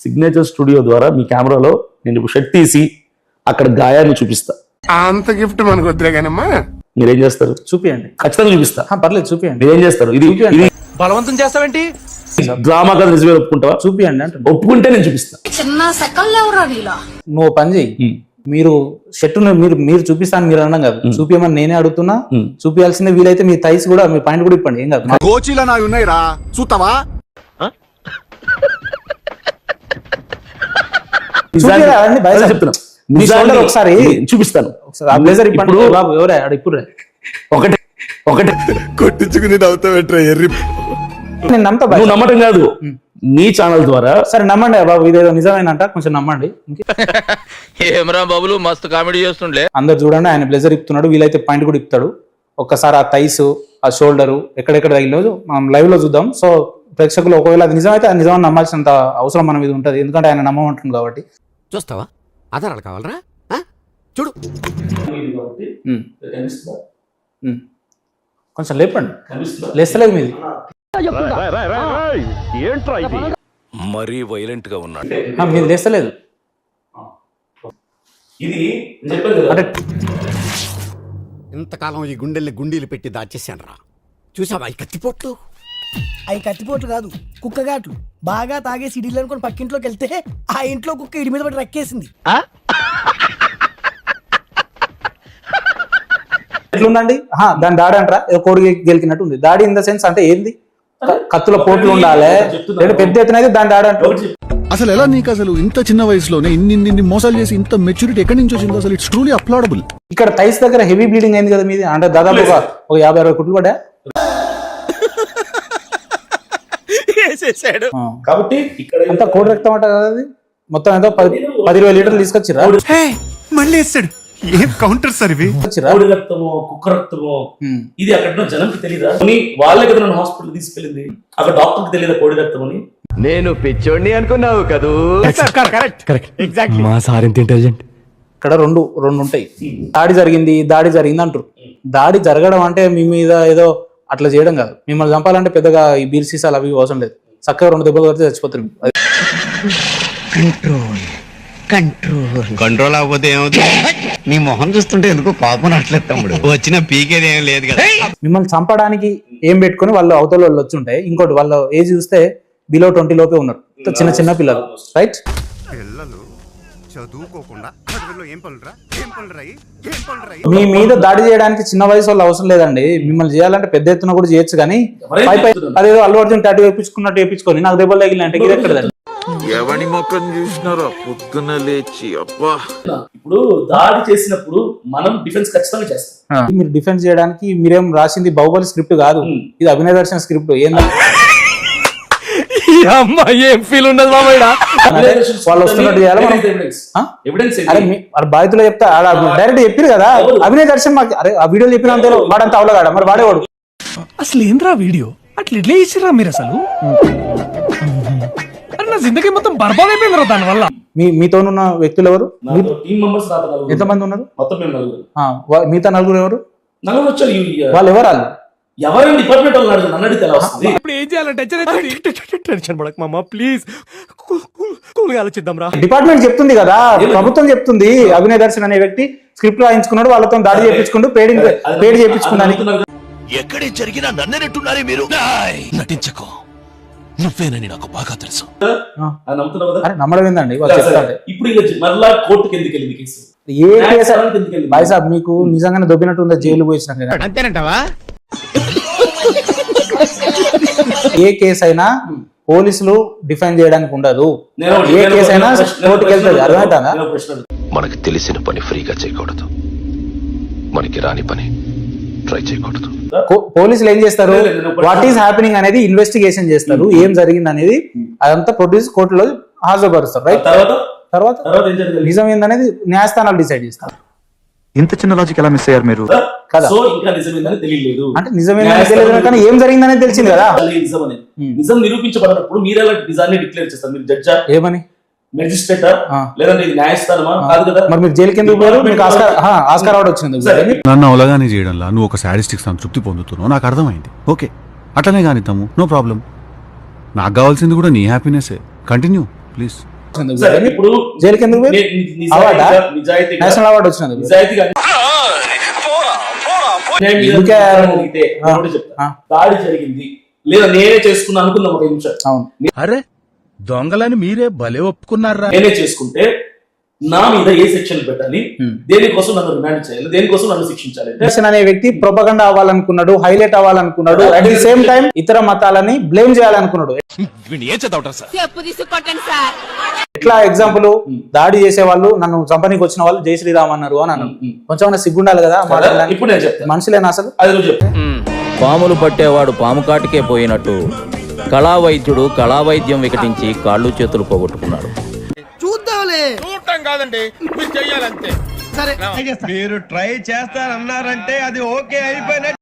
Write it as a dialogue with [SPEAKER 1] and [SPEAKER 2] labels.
[SPEAKER 1] Signature studio ద్వారా మీ కెమెరాలో నేను ఇప్పుడు షర్ట్ తీసి అక్కడ గాయాన్ని చూపిస్తా.
[SPEAKER 2] అంత గిఫ్ట్ మనకు వద్దులే కానమ్మా.
[SPEAKER 1] మీరేం చేస్తారు?
[SPEAKER 3] చూపియండి.
[SPEAKER 1] ఖచ్చితంగా చూపిస్తా.
[SPEAKER 3] పర్లేదు చూపియండి.
[SPEAKER 1] మీరేం చేస్తారు? ఇది
[SPEAKER 4] బలవంతం చేస్తావేంటి?
[SPEAKER 1] డ్రామా కదా, నిజమే ఒప్పుకుంటావా?
[SPEAKER 3] చూపియండి అంటే
[SPEAKER 1] ఒప్పుకుంటే నేను చూపిస్తా.
[SPEAKER 3] నువ్వు పని చెయ్యి. మీరు షర్ట్ మీరు చూపిస్తాను మీరు అన్నాం కదా, చూపించమని నేనే అడుగుతున్నా. చూపించాల్సిందే. వీలైతే మీ థైస్ కూడా మీ పాయింట్ కూడా ఇప్పండి, ఏం కాదు.
[SPEAKER 2] గోచీలా నావి ఉన్నాయి రా, చూస్తావా?
[SPEAKER 1] చెప్తున్నా,
[SPEAKER 3] మీ షోల్డర్ ఒకసారి
[SPEAKER 1] చూపిస్తాను.
[SPEAKER 3] బ్లేజర్ ఇప్పండి బాబు. ఎవరే ఇప్పుడు
[SPEAKER 1] ఒకటే ఒకటే
[SPEAKER 2] కొట్టించుకుని అవుతావేట్రా ఎర్రి.
[SPEAKER 3] నేను నమ్మతా.
[SPEAKER 1] నువ్వు నమ్మటం కాదు, నీ ఛానల్ ద్వారా.
[SPEAKER 3] సరే నమ్మండి బాబు, ఇదేదో నిజమేనంట, కొంచెం నమ్మండి.
[SPEAKER 4] ఏమరా బాబులు మస్తు కామెడీ చేస్తుండే.
[SPEAKER 3] అందరు చూడండి, ఆయన బ్లేజర్ ఇప్పుతున్నాడు, వీలైతే పాయింట్ కూడా ఇప్పుతాడు. ఒక్కసారి ఆ థైస్, ఆ షోల్డరు ఎక్కడెక్కడ తగిలేదు మనం లైవ్ లో చూద్దాం. సో ప్రేక్షకులు ఒకవేళ అది నిజమైతే అది నిజమని నమ్మాల్సినంత అవసరం మన మీద ఉంటుంది, ఎందుకంటే ఆయన నమ్మమంటుంది కాబట్టి.
[SPEAKER 5] చూస్తావా? ఆధారాలు కావాలరా? చూడు
[SPEAKER 3] కొంచెం లేపండి. లేస్తలేదు మీది.
[SPEAKER 5] మరీ వైలెంట్ గా ఉన్నాడు.
[SPEAKER 3] మీది లేస్తలేదు.
[SPEAKER 1] ఇది అంటే
[SPEAKER 5] ఇంతకాలం ఈ గుండెల్ని గుండీలు పెట్టి దాచేసాను రా. చూసావా ఈ కత్తిపోట్లు?
[SPEAKER 6] అవి కత్తిపోట్లు కాదు, కుక్కగాట్లు. బాగా తాగే సిడీలు అనుకుని పక్కింట్లోకి వెళ్తే ఆ ఇంట్లో కుక్క ఇడి మీద పడి రక్కేసింది.
[SPEAKER 3] ఎట్లుందండి? దాని దాడి అంటారా? ఏదో కోడి గెలికినట్టు ఉంది. దాడి ఇన్ ద సెన్స్ అంటే ఏంది? కత్తుల పోట్లు ఉండాలి, పెద్ద ఎత్తున అయితే దాని దాడి అంటారు.
[SPEAKER 2] అసలు ఎలా నీకు అసలు ఇంత చిన్న వయసులోనే ఇన్ని మోసాలు చేసి ఇంత మెచ్యూరిటీ ఎక్కడి నుంచి వచ్చిందో అసలు ఇట్స్ ట్రూలీ అప్లాడబుల్.
[SPEAKER 3] ఇక్కడ థైస్ దగ్గర హెవీ బ్లీడింగ్ అయింది కదా మీది, అంటే దాదాపు ఒక 50-60 కుట్లు పడ్డా.
[SPEAKER 1] కాబట్టి ఇక్కడ
[SPEAKER 3] అంతా కోడి రక్తం అంట కదా అది. మొత్తం ఎంతో 10-20 లీటర్లు తీసుకొచ్చిరా.
[SPEAKER 2] మళ్ళీ వేస్తాడు. ఏం కౌంటర్ సార్ ఇవి?
[SPEAKER 1] కోడి రక్తమో కుక్క రక్తమో ఇది అక్కడ జనంకి తెలియదా? వాళ్ళే కదా నన్ను హాస్పిటల్ తీసుకెళ్ళింది. అక్కడ డాక్టర్కి తెలియదా కోడి రక్తం అని?
[SPEAKER 4] నేను పిచ్చోడిని అనుకున్నావు కదూ.
[SPEAKER 5] మా సార్ ఇంత ఇంటెలిజెంట్.
[SPEAKER 3] ఇక్కడ రెండు ఉంటాయి. దాడి జరిగింది అంటారు. దాడి జరగడం అంటే మీ మీద ఏదో అట్లా చేయడం కాదు. మిమ్మల్ని చంపాలంటే పెద్దగా ఈ బీర్ సీసాలు అవి అవసరం లేదు. చక్కగా 2 దెబ్బలు కొడితే చచ్చిపోతారు.
[SPEAKER 7] కంట్రోల్ అవ్వకపోతే ఏమవుతుంది? నీ మొహం చూస్తుంటే ఎందుకో కోపం అట్లేదు తమ్ముడు. వచ్చిన పీకేది ఏం లేదు కదా.
[SPEAKER 3] మిమ్మల్ని చంపడానికి ఏం పెట్టుకుని వాళ్ళు అవతల వాళ్ళు వచ్చి ఉంటాయి. ఇంకోటి వాళ్ళ ఏజ్ చూస్తే బిలో 20 లోపే ఉన్నారు, చిన్న పిల్లలు. రైట్? మీ మీద దాడి చేయడానికి చిన్న వయసు వాళ్ళు అవసరం లేదండి. మిమ్మల్ని చేయాలంటే పెద్ద ఎత్తున కూడా చేయొచ్చు, కానీ అదేదో అల్లు అర్జున్ టాటూ వేయించుకున్నట్టు వేయించుకొని నాకు దెబ్బలు తగిలినంటే ఇది ఎక్కడదండి?
[SPEAKER 8] ఎవని మొక్కం చూసినారో పొద్దున్న లేచి అబ్బా.
[SPEAKER 1] ఇప్పుడు దాడి చేసినప్పుడు మనం డిఫెన్స్ ఖచ్చితంగా చేస్తాం.
[SPEAKER 3] మీరు డిఫెన్స్ చేయడానికి మీరేం రాసింది బాహుబలి స్క్రిప్ట్ కాదు, ఇది అభినయ దర్శన్ స్క్రిప్ట్.
[SPEAKER 4] ఏం ఫీల్ ఉండదు మామయ్య.
[SPEAKER 3] వాళ్ళు వస్తున్నట్టు చేయాలి. అరే బాధితులు చెప్తా డైరెక్ట్ చెప్పారు కదా అభినయ దర్శన్ మాకు. అరే ఆ వీడియో చెప్పినంత వాడంతా అవలగాడ, మరి వాడేవాడు.
[SPEAKER 6] అసలు ఏంద్రా వీడియో అట్లా ఇట్లా ఇచ్చిరా మీరు? అసలు నా జిందగీ మొత్తం బర్బాద్ అయిపోయిందిరా దానివల్ల.
[SPEAKER 3] మీతోనున్న వ్యక్తులు ఎవరు? ఎంతమంది ఉన్నారు? మిగతా 4 ఎవరు? వాళ్ళు ఎవరు?
[SPEAKER 1] ఎవరైనా డిపార్ట్మెంట్ వాళ్ళు నన్ను అడిగితే ఎలా వస్తుంది?
[SPEAKER 4] ఇప్పుడు ఏం చేయాలంటే టెన్షన్ పడక మామ, ప్లీజ్ కూల్గా ఆలోచిద్దాం రా.
[SPEAKER 3] డిపార్ట్మెంట్ చెప్తుంది కదా, ప్రభుత్వం చెప్తుంది. అభినయ దర్శన్ అనే వ్యక్తి స్క్రిప్ట్ రాయించుకున్నాడు, వాళ్ళతో దాడి చేయించుకుంటూ పేడ్ చేయించుకున్నాను.
[SPEAKER 5] ఎక్కడే జరిగినా నన్నెట్టున్నారే మీరు. నటించకు, నువ్వేనని నాకు బాగా తెలుసు.
[SPEAKER 3] నమ్మడం ఏందండి వాళ్ళు చెప్తాడు.
[SPEAKER 1] ఇప్పుడు మరలా కోర్టుకి ఎందుకు వెళ్ళింది కేసు?
[SPEAKER 3] ఏ కేసు బాయ్ సాబ్ మీకు నిజంగానే దొబ్బినట్టు ఉందా? జైలు పోయించినాక
[SPEAKER 5] అంతేనంటావా?
[SPEAKER 3] ఏ కేసు అయినా పోలీసులు డిఫైన్ చేయడానికి ఉండదు. ఏ కేసు అయినా కోర్టుకి వెళ్తుంది. అర్థమవుతుందా?
[SPEAKER 5] మనకి తెలిసిన పని ఫ్రీగా చేయకూడదు, మనకి రాని పని ట్రై చేయకూడదు.
[SPEAKER 3] పోలీసులు ఏం చేస్తారు? వాట్ ఈస్ హ్యాపెనింగ్ అనేది ఇన్వెస్టిగేషన్ చేస్తారు. ఏం జరిగింది అనేది అదంతా ప్రొడ్యూస్ కోర్టులో హాజరుపరుస్తారు. రైట్? తర్వాత నిజం ఏందనేది న్యాయస్థానాలు డిసైడ్ చేస్తారు.
[SPEAKER 8] ఇంత చిన్న లాజిక్ ఎలా మిస్ అయ్యారు మీరు?
[SPEAKER 3] కదా, అంటే నిజమేందని తెలియదు కానీ ఏం జరిగిందనేది తెలిసింది కదా.
[SPEAKER 1] నిజం నిరూపించబడినప్పుడు మీరు ఎలా నిజాన్ని డిక్లేర్ చేస్తారు? మీరు జడ్జా?
[SPEAKER 3] ఏమని?
[SPEAKER 1] మెజిస్ట్రేటా? లేదంటే ఇది న్యాయస్థానమా? కాదు కదా.
[SPEAKER 3] మరి మీరు జైలుకి ఎందుకు పోయారు? మీకు ఆస్కార్ అవార్డు వచ్చింది.
[SPEAKER 2] నన్ను అవలగానే చేయడంలా నువ్వు ఒక సాడిస్టిక్ సంతృప్తి పొందుతున్నావు, నాకు అర్థమైంది. ఓకే, అట్లనే కానిద్దాము, నో ప్రాబ్లం. నాకు కావాల్సింది కూడా నీ హ్యాపీనెస్. కంటిన్యూ. ప్లీజ్.
[SPEAKER 1] సరే, ఇప్పుడు
[SPEAKER 3] జైలుకి ఎందుకు పోయి? అవార్డా?
[SPEAKER 1] నిజాయితీగా
[SPEAKER 3] నేషనల్ అవార్డు వచ్చినది.
[SPEAKER 1] నిజాయితీగా న్యాయం మీద
[SPEAKER 3] ఎందుకే?
[SPEAKER 1] జరిగితే నేను ఒకటి చెప్తా. దాడి జరిగింది లేదా నేనే చేసుకున్నా అనుకుందాం ఒక నిమిషం.
[SPEAKER 3] అవును.
[SPEAKER 2] అరే దొంగలని మీరే భలే ఒప్పుకున్నారా?
[SPEAKER 1] నేనే చేసుకుంటే నా మీద ఏ సెక్షన్ పెట్టాలి, దేనికోసం నన్ను రిమాండ్ చేయాలి, దేనికోసం నన్ను శిక్షించాలి అంటే
[SPEAKER 3] జగన్ అనే వ్యక్తి ప్రొపగండా అవ్వాలనుకున్నాడు, హైలైట్ అవ్వాలనుకున్నాడు, అట్ ది సేమ్ టైం ఇతర మతాలని బ్లేమ్ చేయాలనుకున్నాడు.
[SPEAKER 9] చెప్పు తీసుకొట్టండి సార్.
[SPEAKER 3] ఎట్లా ఎగ్జాంపుల్, దాడి చేసే వాళ్ళు నన్ను చంపనీకి వచ్చిన వాళ్ళు జై శ్రీరామ్ అన్నారు అని అన్నాను. కొంచెం సిగ్గుండాలి కదా మాట్లాడడానికి.
[SPEAKER 1] ఇప్పుడు నేను చెప్తాను,
[SPEAKER 3] మనుషులేనా అసలు?
[SPEAKER 1] అది నువ్వు చెప్పు.
[SPEAKER 10] పాములు పట్టేవాడు పాము కాటికే పోయినట్టు కళా వైద్యుడు కళా వైద్యం వికటించి కాళ్ళు చేతులు పోగొట్టుకున్నాడు.
[SPEAKER 6] చూద్దాంలే.
[SPEAKER 4] చూడటం కాదండి, మీరు చెయ్యాలంతే.
[SPEAKER 6] సరే
[SPEAKER 7] మీరు ట్రై చేస్తారన్నారంటే అది ఓకే అయిపోయినట్టు.